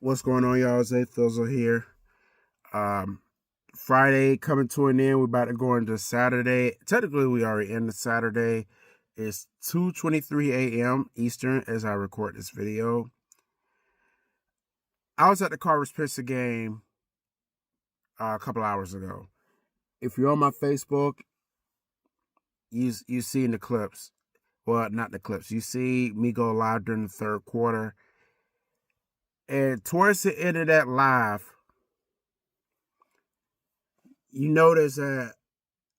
What's going on, y'all? It's A-Fizzle here. Friday coming to an end. We're about to go into Saturday. Technically, we already in the Saturday. It's 2:23 a.m. Eastern as I record this video. I was at the Carver's Pitcher game a couple hours ago. If you're on my Facebook, you see in the clips. Well, not the clips. You see me go live during the third quarter. And towards the end of that live, you notice that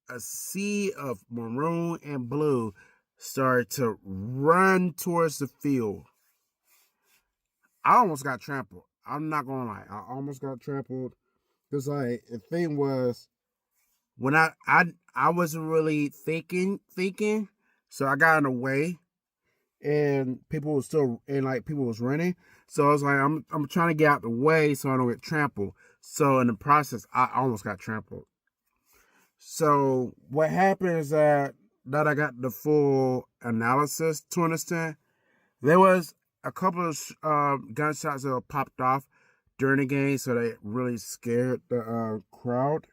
a sea of maroon and blue started to run towards the field. I almost got trampled. I'm not gonna lie. I almost got trampled. Because like the thing was, when I wasn't really thinking, so I got in the way, and people was running. So I was like, I'm trying to get out the way so I don't get trampled. So in the process, I almost got trampled. So what happened is that I got the full analysis to understand. There was a couple of gunshots that were popped off during the game, so they really scared the crowd.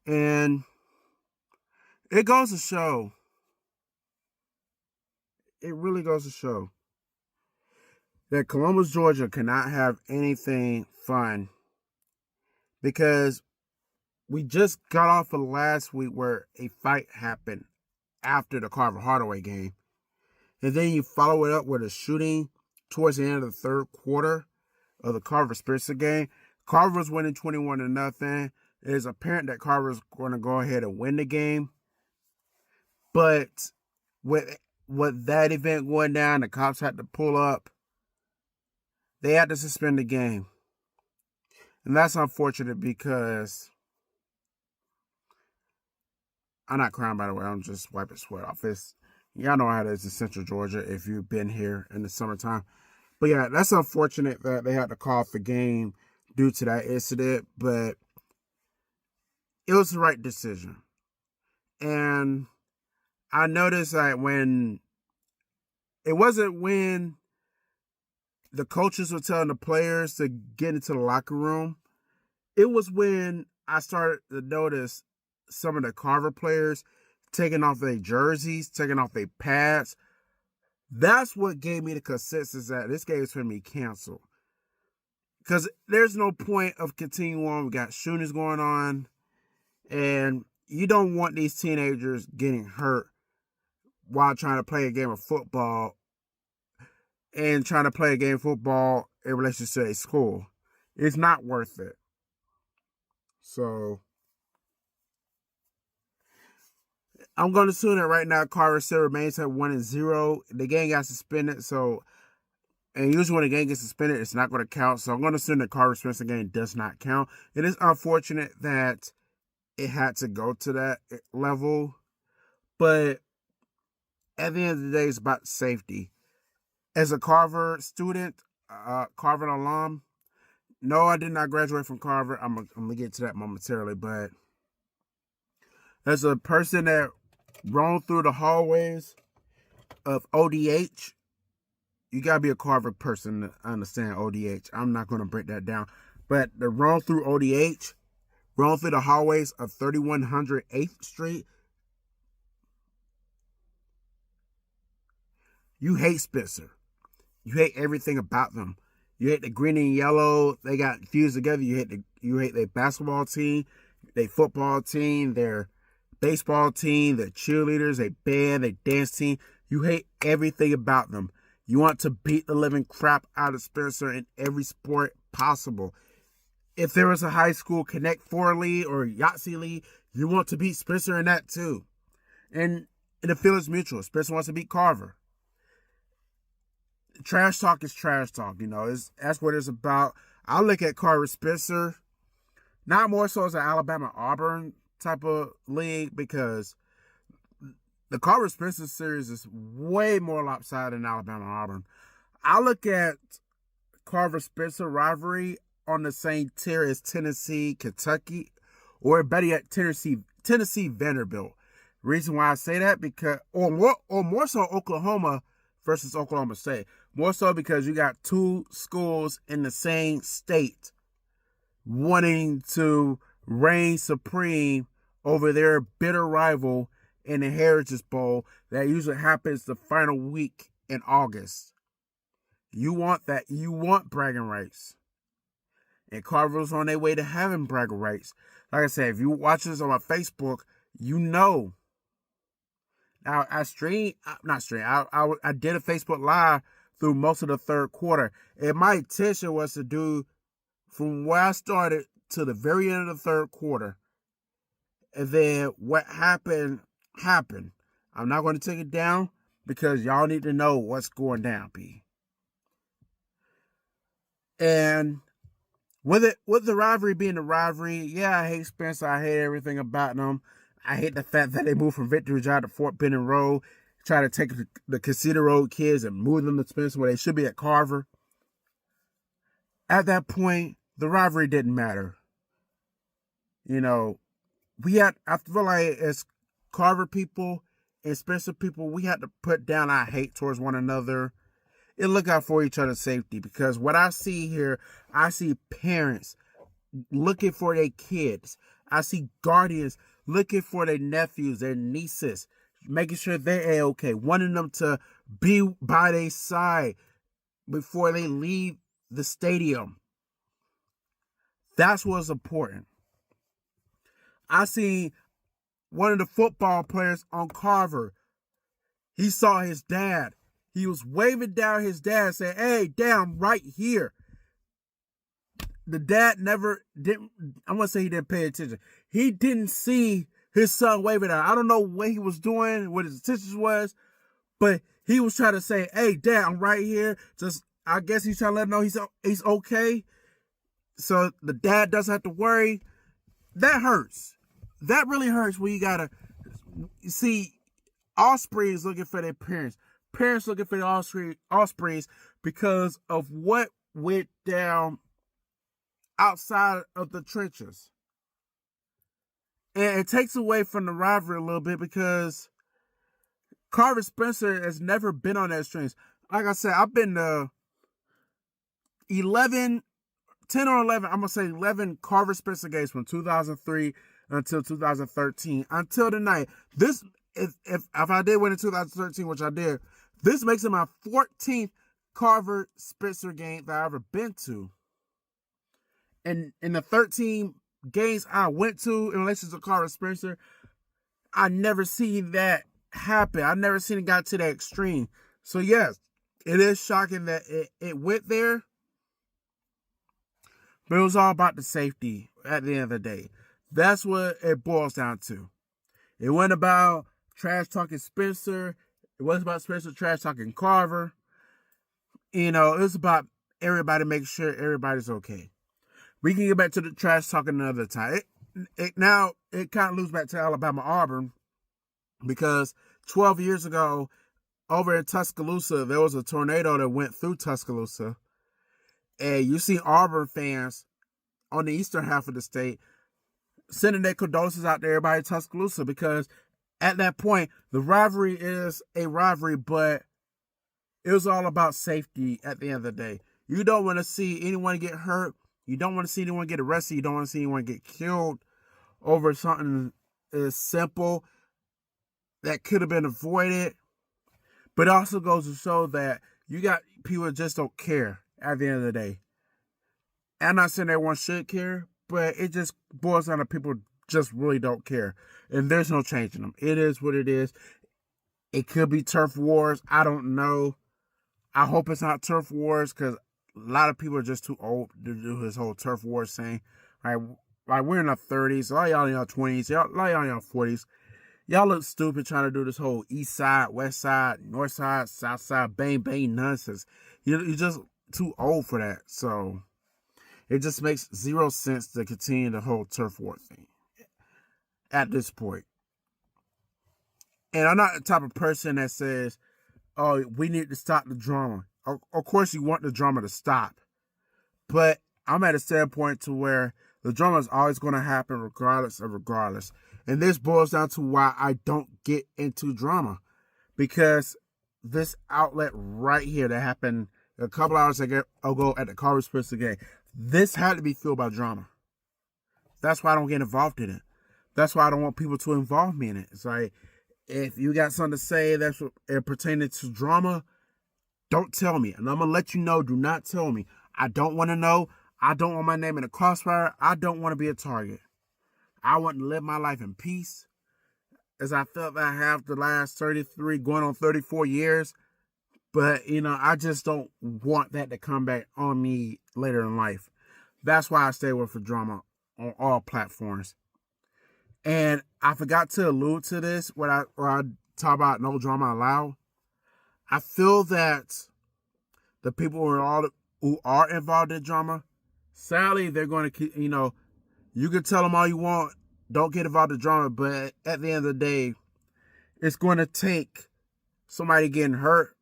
And it goes to show, it really goes to show that Columbus, Georgia cannot have anything fun, because we just got off of last week where a fight happened after the Carver Hardaway game. And then you follow it up with a shooting towards the end of the third quarter of the Carver Spencer game. Carver was winning 21-0. It is apparent that Carver is going to go ahead and win the game. But with that event going down, the cops had to pull up. They had to suspend the game. And that's unfortunate because I'm not crying, by the way. I'm just wiping sweat off. Y'all know how it is in Central Georgia if you've been here in the summertime. But yeah, that's unfortunate that they had to call off the game due to that incident. But it was the right decision. And I noticed that it wasn't when the coaches were telling the players to get into the locker room. It was when I started to notice some of the Carver players taking off their jerseys, taking off their pads. That's what gave me the consensus that this game is going to be canceled. Because there's no point of continuing on. We got shootings going on. And you don't want these teenagers getting hurt while trying to play a game of football and trying to play a game of football in relation to a school. It's not worth it. So I'm going to assume that right now Carver still remains at 1-0. The game got suspended, and usually when a game gets suspended, it's not going to count. So I'm going to assume the Carver Spencer game does not count. It is unfortunate that it had to go to that level, but at the end of the day, it's about safety. As a Carver student, Carver alum, no, I did not graduate from Carver. I'm gonna get to that momentarily, but as a person that roamed through the hallways of ODH, you gotta be a Carver person to understand ODH. I'm not gonna break that down, but the roam through ODH, roam through the hallways of 3100 8th Street, you hate Spencer. You hate everything about them. You hate the green and yellow. They got fused together. You hate their basketball team, their football team, their baseball team, their cheerleaders, their band, their dance team. You hate everything about them. You want to beat the living crap out of Spencer in every sport possible. If there was a high school Connect 4 League or Yahtzee League, you want to beat Spencer in that too. And the feel is mutual. Spencer wants to beat Carver. Trash talk is trash talk, that's what it's about. I look at Carver Spencer not more so as an Alabama Auburn type of league, because the Carver Spencer series is way more lopsided than Alabama Auburn. I look at Carver Spencer rivalry on the same tier as Tennessee, Kentucky, or better yet, Tennessee Vanderbilt. Reason why I say that, because or more so Oklahoma versus Oklahoma State. More so because you got two schools in the same state wanting to reign supreme over their bitter rival in the Heritage Bowl that usually happens the final week in August. You want that. You want bragging rights. And Carver's on their way to having bragging rights. Like I said, if you watch this on my Facebook, you know. Now, I did a Facebook Live through most of the third quarter. And my intention was to do from where I started to the very end of the third quarter. And then what happened, happened. I'm not going to take it down because y'all need to know what's going down, P. And with the rivalry being the rivalry, yeah, I hate Spencer. I hate everything about them. I hate the fact that they moved from Victory Drive to Fort Benning Road, try to take the Casita Road kids and move them to Spencer where they should be at Carver. At that point, the rivalry didn't matter. You know, I feel like as Carver people and Spencer people, we had to put down our hate towards one another and look out for each other's safety, because what I see here, I see parents looking for their kids. I see guardians looking for their nephews, their nieces, making sure they're okay, wanting them to be by their side before they leave the stadium. That's what's important. I see one of the football players on Carver. He saw his dad. He was waving down his dad, saying, "Hey, Dad, I'm right here." The dad didn't want to say he didn't pay attention. He didn't see his son waving down. I don't know what he was doing, what his intentions was, but he was trying to say, "Hey, Dad, I'm right here." I guess he's trying to let him know he's okay. So the dad doesn't have to worry. That hurts. That really hurts when you gotta see offsprings looking for their parents. Parents looking for their offsprings because of what went down outside of the trenches. And it takes away from the rivalry a little bit because Carver Spencer has never been on that strings. Like I said, I've been to 10 or 11, I'm going to say 11 Carver Spencer games from 2003 until 2013, until tonight. If I did win in 2013, which I did, this makes it my 14th Carver Spencer game that I've ever been to. And in the 13 games I went to in relation to Carver Spencer, I never seen that happen. I never seen it got to that extreme. So yes, it is shocking that it went there. But it was all about the safety at the end of the day. That's what it boils down to. It wasn't about trash talking Spencer. It wasn't about Spencer trash talking Carver. You know, it was about everybody making sure everybody's okay. We can get back to the trash talking another time. Now it kind of loops back to Alabama Auburn, because 12 years ago over in Tuscaloosa, there was a tornado that went through Tuscaloosa. And you see Auburn fans on the eastern half of the state sending their condolences out to everybody in Tuscaloosa, because at that point, the rivalry is a rivalry, but it was all about safety at the end of the day. You don't want to see anyone get hurt. You don't want to see anyone get arrested. You don't want to see anyone get killed over something as simple that could have been avoided. But it also goes to show that you got people that just don't care at the end of the day. I'm not saying everyone should care, but it just boils down to people just really don't care. And there's no changing them. It is what it is. It could be turf wars. I don't know. I hope it's not turf wars, because a lot of people are just too old to do this whole turf wars thing. Like we're in our 30s. A lot of y'all in your 20s. A lot of y'all in your 40s. Y'all look stupid trying to do this whole east side, west side, north side, south side, bang, bang nonsense. You're just too old for that. So it just makes zero sense to continue the whole turf war thing at this point. And I'm not the type of person that says, "Oh, we need to stop the drama." Of course you want the drama to stop. But I'm at a standpoint to where the drama is always going to happen regardless. And this boils down to why I don't get into drama. Because this outlet right here that happened a couple hours ago at the Carver Spencer game. This had to be fueled by drama. That's why I don't get involved in it. That's why I don't want people to involve me in it. It's like, if you got something to say that's pertaining to drama, don't tell me. And I'm going to let you know, do not tell me. I don't want to know. I don't want my name in the crossfire. I don't want to be a target. I want to live my life in peace. As I felt that I have the last 33, going on 34 years. But, I just don't want that to come back on me later in life. That's why I stay away from drama on all platforms. And I forgot to allude to this when I talk about no drama allowed. I feel that the people who are involved in drama, sadly, they're going to keep, you can tell them all you want, don't get involved in drama, but at the end of the day, it's going to take somebody getting hurt,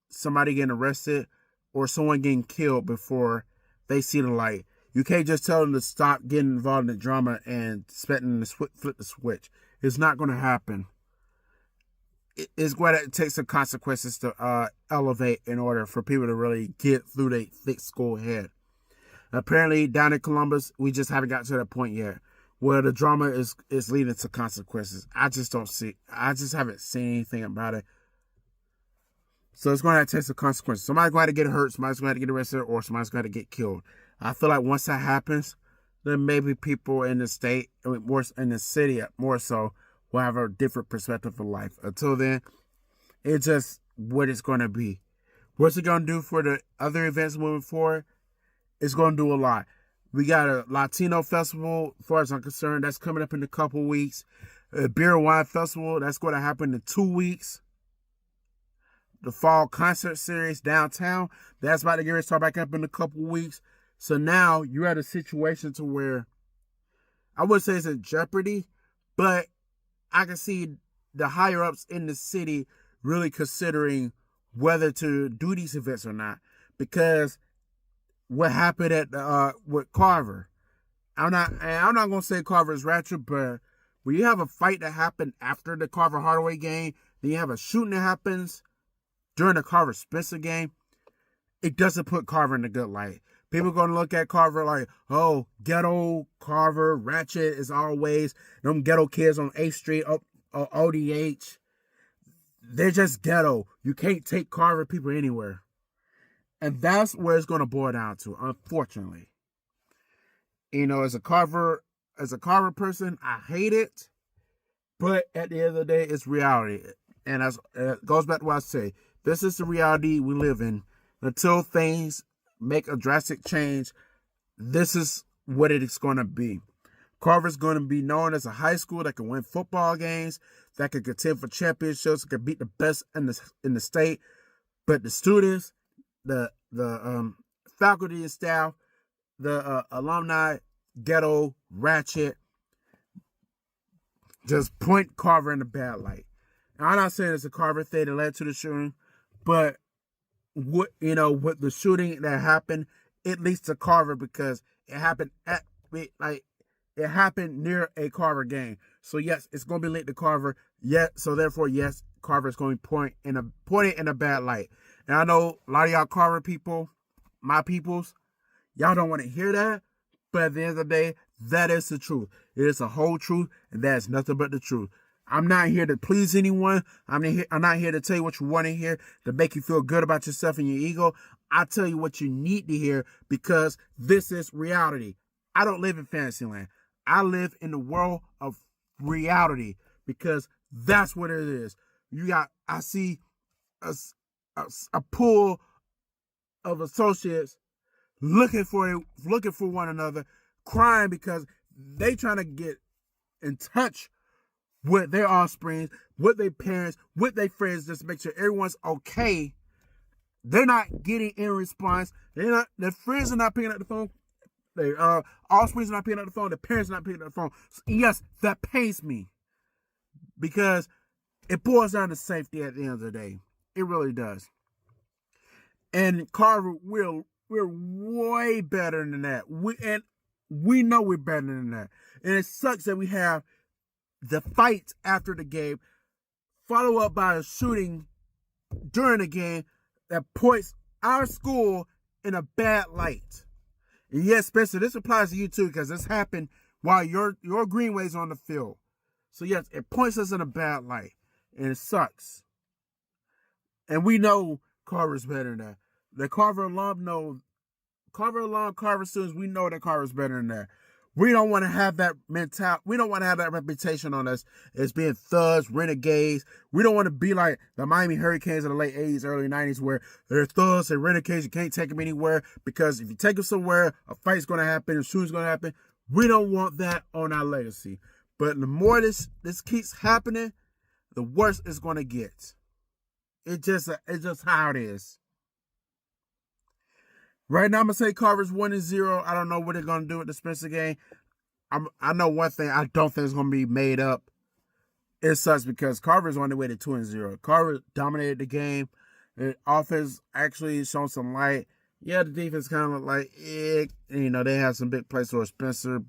somebody getting arrested, or someone getting killed before they see the light. You can't just tell them to stop getting involved in the drama and expecting to flip the switch. It's not going to happen. It's going to take some consequences to elevate in order for people to really get through their thick skull head. Apparently, down in Columbus, we just haven't got to that point yet where the drama is leading to consequences. I just haven't seen anything about it. So it's going to take some consequences. Somebody's going to get hurt, somebody's going to get arrested, or somebody's going to get killed. I feel like once that happens, then maybe people in the state, more in the city more so, will have a different perspective of life. Until then, it's just what it's going to be. What's it going to do for the other events moving forward? It's going to do a lot. We got a Latino festival, as far as I'm concerned, that's coming up in a couple weeks. A beer and wine festival, that's going to happen in 2 weeks. The fall concert series downtown, that's about to get ready to start back up in a couple weeks. So now you're at a situation to where I would say it's in jeopardy, but I can see the higher ups in the city really considering whether to do these events or not. Because what happened at with Carver, I'm not gonna say Carver is ratchet, but when you have a fight that happened after the Carver Hardaway game, then you have a shooting that happens during the Carver Spencer game, it doesn't put Carver in a good light. People are going to look at Carver like, oh, ghetto Carver, ratchet is always them ghetto kids on 8th Street, ODH. They're just ghetto. You can't take Carver people anywhere. And that's where it's going to boil down to, unfortunately. As a Carver person, I hate it. But at the end of the day, it's reality. And it goes back to what I say. This is the reality we live in. Until things make a drastic change, this is what it is going to be. Carver's going to be known as a high school that can win football games, that can contend for championships, that can beat the best in the state. But the students, the faculty and staff, the alumni, ghetto, ratchet, just point Carver in a bad light. Now, I'm not saying it's a Carver thing that led to the shooting, but with the shooting that happened, it leads to Carver because it happened it happened near a Carver game. So yes, it's going to be linked to Carver. So therefore, yes, Carver is going to point in a bad light. And I know a lot of y'all Carver people, my peoples, y'all don't want to hear that. But at the end of the day, that is the truth. It is the whole truth, and that is nothing but the truth. I'm not here to please anyone. I'm not here to tell you what you want to hear, to make you feel good about yourself and your ego. I tell you what you need to hear because this is reality. I don't live in Fantasyland. I live in the world of reality because that's what it is. I see a pool of associates looking for one another, crying because they trying to get in touch with their offspring, with their parents, with their friends, just to make sure everyone's okay. They're not getting any response. Their friends are not picking up the phone. Their offspring are not picking up the phone. Their parents are not picking up the phone. So yes, that pains me because it boils down to safety at the end of the day. It really does. And Carver, we're way better than that. We know we're better than that. And it sucks that we have the fight after the game, follow up by a shooting during the game that puts our school in a bad light. And yes, Spencer, this applies to you too, because this happened while your Greenway's on the field. So yes, it points us in a bad light, and it sucks. And we know Carver's better than that. The Carver alum know, Carver students, we know that Carver's better than that. We don't want to have that mentality. We don't want to have that reputation on us as being thugs, renegades. We don't want to be like the Miami Hurricanes in the late 80s, early 90s, where they're thugs and renegades. You can't take them anywhere, because if you take them somewhere, a fight's going to happen, a shooting's going to happen. We don't want that on our legacy. But the more this keeps happening, the worse it's going to get. It's just how it is. Right now, I'm going to say Carver's 1-0. I don't know what they're going to do with the Spencer game. I know one thing. I don't think it's going to be made up. It sucks because Carver's on the way to 2-0. Carver dominated the game. The offense actually shown some light. Yeah, the defense kind of like, they have some big plays for Spencer.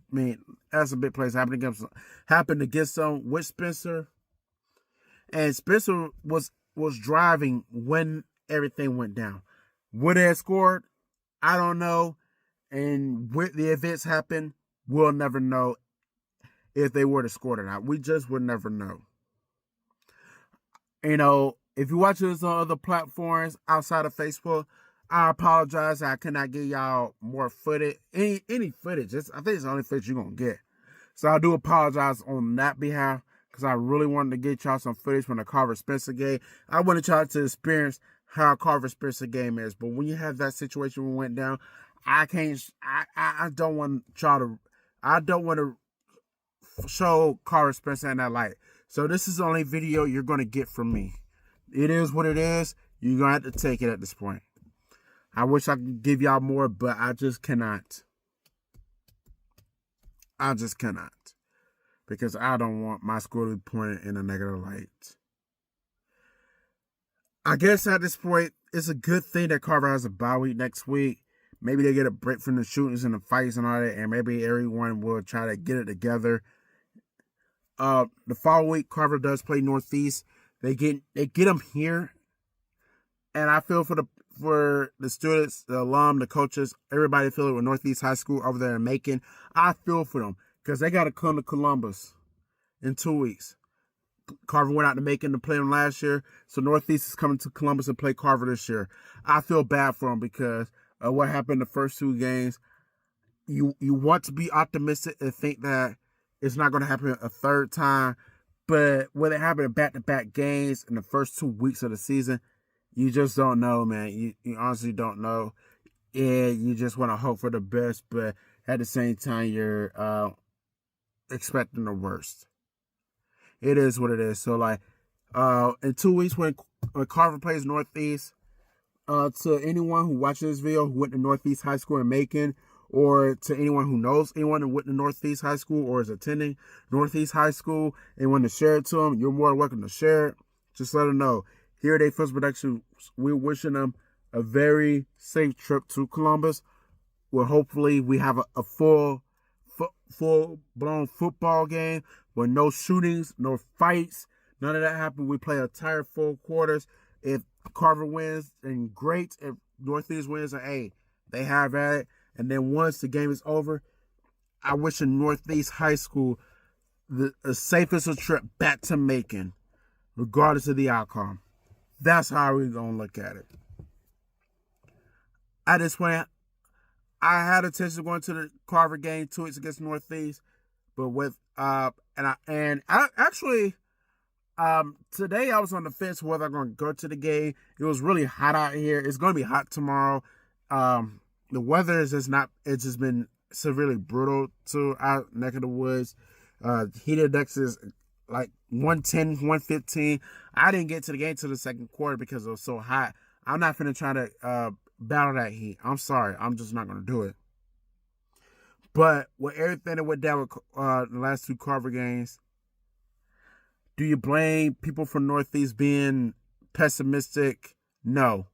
Had some big plays happened to get some with Spencer. And Spencer was driving when everything went down. Would they have scored? I don't know. And when the events happen, we'll never know if they were to score or not. We just would never know. If you watch this on other platforms outside of Facebook, I apologize. I cannot give y'all more footage. Any footage. I think it's the only footage you're going to get. So I do apologize on that behalf, because I really wanted to get y'all some footage from the Carver Spencer game. I wanted y'all to experience how Carver Spencer game is. But when you have that situation went down, I don't want to show Carver Spencer in that light. So this is the only video you're going to get from me. It is what it is. You're going to have to take it at this point. I wish I could give y'all more, but I just cannot. Because I don't want my school to be pointed in a negative light. I guess at this point, it's a good thing that Carver has a bye week next week. Maybe they get a break from the shootings and the fights and all that, and maybe everyone will try to get it together. The following week, Carver does play Northeast. They get them here, and I feel for the students, the alum, the coaches, everybody affiliated with Northeast High School over there in Macon. I feel for them because they got to come to Columbus in 2 weeks. Carver went out to Macon to play them last year, so Northeast is coming to Columbus to play Carver this year. I feel bad for them because of what happened the first 2 games. You want to be optimistic and think that it's not going to happen a third time, but when it happened in back-to-back games in the first 2 weeks of the season, you just don't know, man. You honestly don't know. And you just want to hope for the best, but at the same time, you're expecting the worst. It is what it is. So, in 2 weeks when Carver plays Northeast, to anyone who watches this video who went to Northeast High School in Macon, or to anyone who knows anyone who went to Northeast High School or is attending Northeast High School and want to share it to them, you're more than welcome to share it. Just let them know. Here at A-Fizzle Productions, we're wishing them a very safe trip to Columbus, where hopefully we have a full-blown football game with no shootings, no fights, none of that happened. We play entire full quarters. If Carver wins, then great. If Northeast wins, then hey, they have at it. And then once the game is over, I wish in Northeast High School the safest trip back to Macon, regardless of the outcome. That's how we're going to look at it. At this point, I had intention going to the Carver game 2 weeks against Northeast, but with today I was on the fence whether I'm going to go to the game. It was really hot out here. It's going to be hot tomorrow. The weather is just not. It's just been severely brutal to our neck of the woods. Heat index is like 110, 115. I didn't get to the game till the second quarter because it was so hot. I'm not finna try to battle that heat. I'm sorry. I'm just not gonna do it. But with everything that went down with the last 2 Carver games, do you blame people from Northeast being pessimistic? No.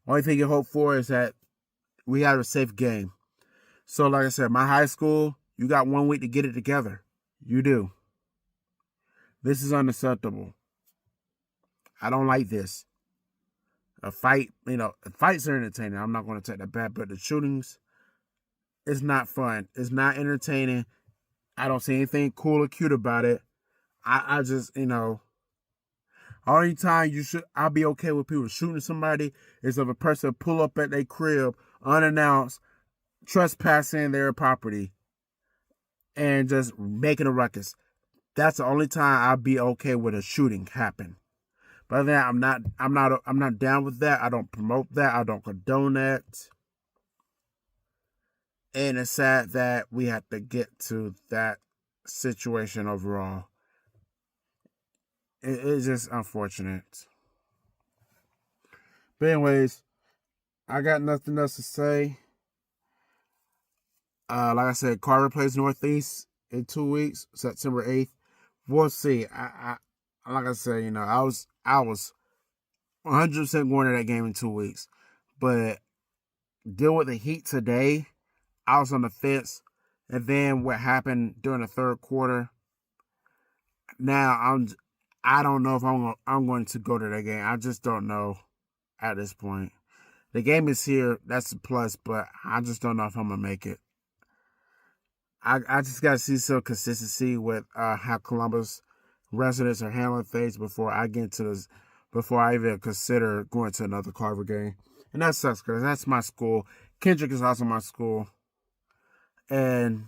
Only thing you hope for is that we have a safe game. So like I said, my high school, you got 1 week to get it together. You do. This is unacceptable. I don't like this. A fight, fights are entertaining. I'm not going to take that back, but the shootings is not fun. It's not entertaining. I don't see anything cool or cute about it. I just, only time I'll be okay with people shooting somebody is if a person pull up at their crib unannounced, trespassing their property, and just making a ruckus. That's the only time I'll be okay with a shooting happen. But then I'm not down with that. I don't promote that. I don't condone that. And it's sad that we have to get to that situation overall. It's just unfortunate. But anyways, I got nothing else to say. Like I said, Carver plays Northeast in 2 weeks, September 8th. We'll see. I like I said, I was 100% going to that game in 2 weeks, but deal with the heat today. I was on the fence, and then what happened during the third quarter. Now I don't know if I'm going to go to that game. I just don't know at this point. The game is here. That's a plus, but I just don't know if I'm gonna make it. I just got to see some consistency with how Columbus residents are handling things before I get into this, before I even consider going to another Carver game. And that sucks because that's my school. Kendrick is also my school. And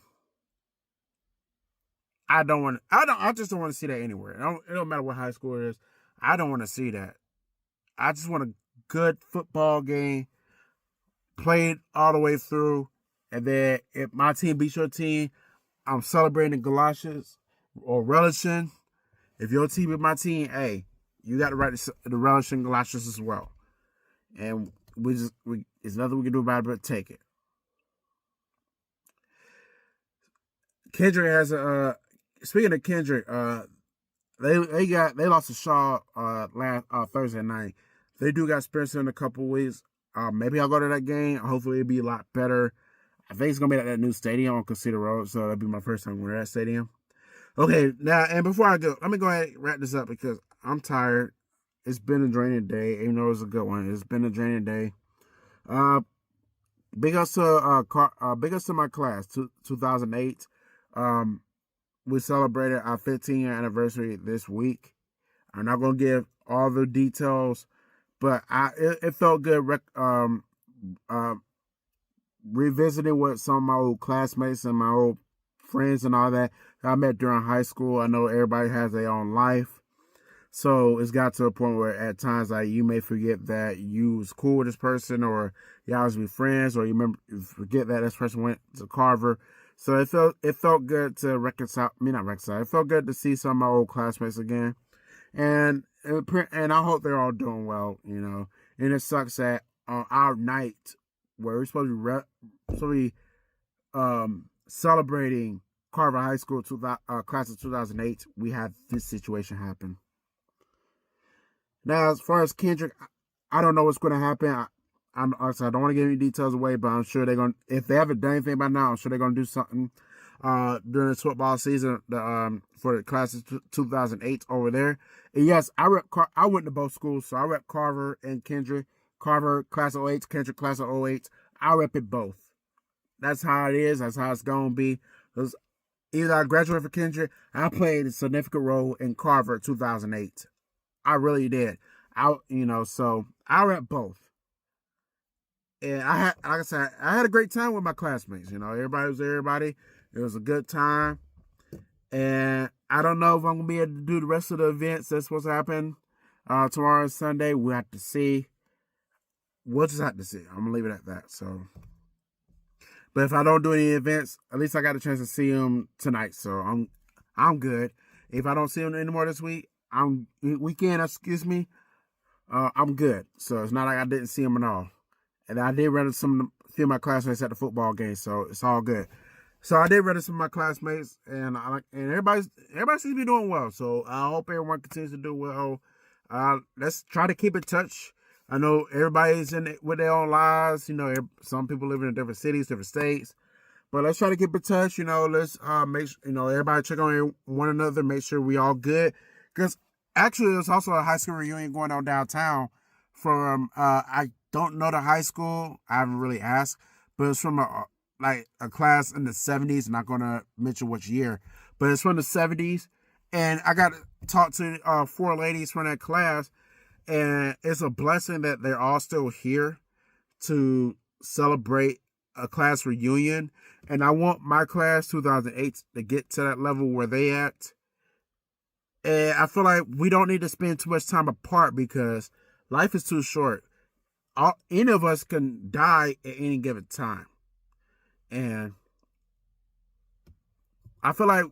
I just don't want to see that anywhere. It don't matter what high school it is. I don't want to see that. I just want a good football game, played all the way through. And then if my team beats your team, I'm celebrating galoshes or relishing. If your team beat my team, hey, you got the right to relish in galoshes as well. And there's nothing we can do about it but take it. Kendrick has speaking of Kendrick, they lost to Shaw last Thursday night. They do got Spencer in a couple weeks. Maybe I'll go to that game. Hopefully it'll be a lot better. I think it's gonna be at that new stadium on Casita Road, so that'll be my first time going to that stadium. Okay, now and before I go, let me go ahead and wrap this up because I'm tired. It's been a draining day, even though it was a good one. It's been a draining day. Big ups to my class, 2008. We celebrated our 15-year anniversary this week. I'm not gonna give all the details, but it felt good. Revisiting with some of my old classmates and my old friends and all that I met during high school. I know everybody has their own life, so it's got to a point where at times like you may forget that you was cool with this person, or y'all was be friends, or you forget that this person went to Carver. So it felt good to reconcile. Not reconcile. It felt good to see some of my old classmates again, and I hope they're all doing well. And it sucks that on our night where we're supposed to be celebrating Carver High School class of 2008, we had this situation happen. Now, as far as Kendrick, I don't know what's going to happen. I don't want to give any details away, but I'm sure they're going to, if they haven't done anything by now, I'm sure they're going to do something during this football season for the class of 2008 over there. And yes, I went to both schools, so I rep Carver and Kendrick. Carver class of 08, Kendrick class of 08. I rep it both. That's how it is. That's how it's going to be. Because either I graduated for Kendrick, I played a significant role in Carver 2008. I really did. So I rep both. And like I said, I had a great time with my classmates. Everybody was everybody. It was a good time. And I don't know if I'm going to be able to do the rest of the events that's supposed to happen tomorrow and Sunday. We'll have to see. We'll just have to see. I'm going to leave it at that. So, but if I don't do any events, at least I got a chance to see them tonight. So I'm good. If I don't see them anymore this week, I'm good. So it's not like I didn't see them at all. And I did run into a few of my classmates at the football game, so it's all good. So I did run into some of my classmates, and everybody seems to be doing well. So I hope everyone continues to do well. Let's try to keep in touch. I know everybody's in it with their own lives. Some people live in different cities, different states. But let's try to keep in touch. Let's make sure, everybody check on one another, make sure we all good. Because Actually, there's also a high school reunion going on downtown from I don't know the high school. I haven't really asked, but it's from a class in the 70s. I'm not gonna mention which year, but it's from the 70s. And I got to talk to four ladies from that class, and it's a blessing that they're all still here to celebrate a class reunion. And I want my class 2008 to get to that level where they at. And I feel like we don't need to spend too much time apart because life is too short. Any of us can die at any given time. And I feel like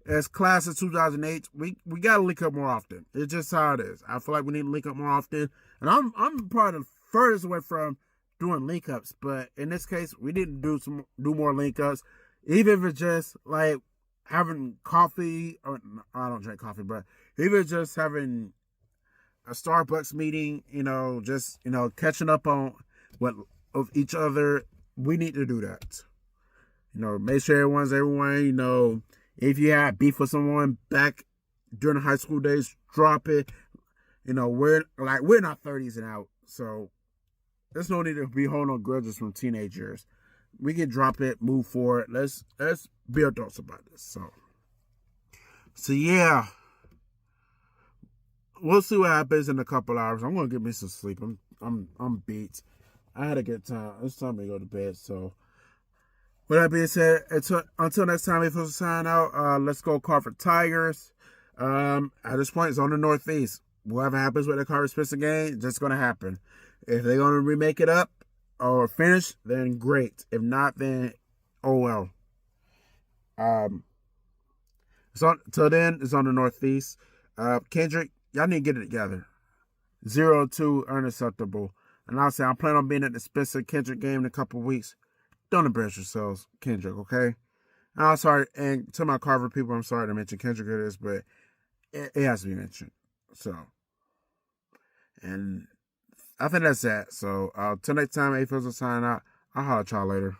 as class of 2008, we got to link up more often. It's just how it is. I feel like we need to link up more often. And I'm probably the furthest away from doing link ups. But in this case, we need to do more link ups. Even if it's just like having coffee, or I don't drink coffee, but even just having a Starbucks meeting, just, catching up on what of each other, we need to do that. Make sure everyone, if you had beef with someone back during the high school days, drop it. We're not 30s and out, so there's no need to be holding on grudges from teenage years. We can drop it, move forward. Let's be adults about this. So yeah, we'll see what happens in a couple hours. I'm gonna get me some sleep. I'm beat. I had a good time. It's time to go to bed. So, with that being said, until next time, if we sign out, let's go Carver Tigers. At this point, it's on the Northeast. Whatever happens with the Carver Spencer game, just gonna happen. If they're gonna remake it up or finish, then great. If not, then oh well. Till then, it's on the Northeast. Kendrick, y'all need to get it together. 0-2 unacceptable. And I'll say I'm planning on being at the Spencer Kendrick game in a couple of weeks. Don't embarrass yourselves, Kendrick, okay? And I'm sorry, and to my Carver people, I'm sorry to mention Kendrick it is, but it has to be mentioned. So, and I think that's that. So, till next time, A-Fizzle sign out. I'll holler at y'all later.